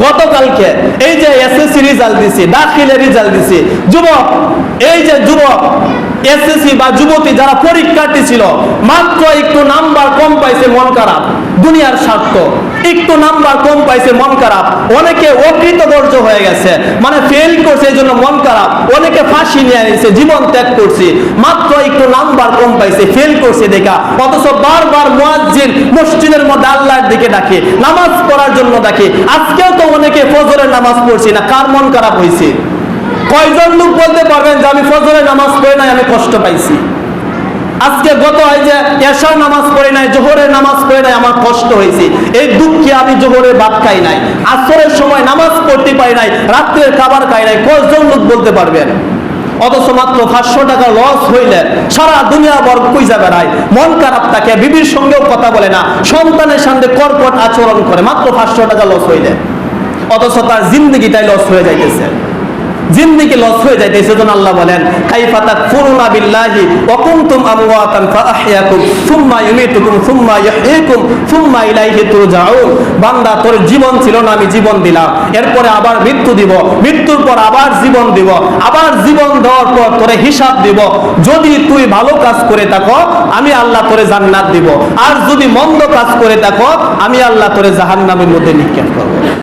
গতকালকে এই যে এসএসসি রেজাল্ট দিছি, দাখিলের রেজাল্ট দিছি, যুবক, এই যে যুবক এসএসসি বা যুবতী যারা পরীক্ষার্থী ছিল, মাত্র একটু নাম্বার কম পাইছে, মন খারাপ, দুনিয়ার স্বার্থ, একটু নাম্বার কম পাইছে, মন খারাপ, অনেকে অকৃতকার্য হয়ে গেছে, মানে ফেল করছে, এই জন্য মন খারাপ, অনেকে ফাঁসি নিয়ে নিয়েছে, জীবন ত্যাগ করছে, মাত্র একটু নাম্বার কম পাইছে, ফেল করছে দেখা, অথচ বারবার মুয়াজ্জিন মসজিদের মধ্যে আল্লাহর দিকে ডাকে, নামাজ পড়ার জন্য ডাকে। আজকেও তো অনেকে ফজরের নামাজ পড়ছি না, কার মন খারাপ হয়েছে? কয়জন লোক বলতে পারবেন যে আমি ফজরের নামাজ পড়ি নাই, আমি কষ্ট পাইছি? আজকে গত হয় যে এশার নামাজ পড়ি নাই, জোহরের নামাজ পড়ি নাই, আমার কষ্ট হয়েছে, এই দুঃখে আমি জোহরের ভাত খাই নাই, আসরের সময় নামাজ পড়তে পারি নাই, রাত্রের খাবার খাই নাই, কয়জন লোক বলতে পারবেন? অথচ মাত্র 500 টাকা লস হইলে সারা দুনিয়া বর্গ কইজা বেড়ায়, মন খারাপ থাকে, বিবির সঙ্গেও কথা বলে না, সন্তানের সামনে কর্কট আচরণ করে, মাত্র 500 টাকা লস হইলে, অথচ তার জিন্দগিটাই লস হয়ে যাইতেছে, জিন্দেগি লস হয়ে যায়। সেজন্য আল্লাহ বলেন, কাইফা তাকফুরুনা বিল্লাহি ওয়া কুনতুম আমওয়াতান ফাআহইয়াকুম সুম্মা ইউমীতুকুম সুম্মা ইহয়ীকুম সুম্মা ইলাইহি তুরজাউন। বান্দা, তোর জীবন ছিল না, আমি জীবন দিলাম, এরপরে আবার মৃত্যু দিব, মৃত্যুর পর আবার জীবন দিব, আবার জীবন দেওয়ার পর তোরে হিসাব দিব। যদি তুই ভালো কাজ করে থাকো, আমি আল্লাহ তোরে জান্নাত দিব, আর যদি মন্দ কাজ করে থাকো, আমি আল্লাহ তোরে জাহান্নামের মধ্যে নিক্ষেপ করব।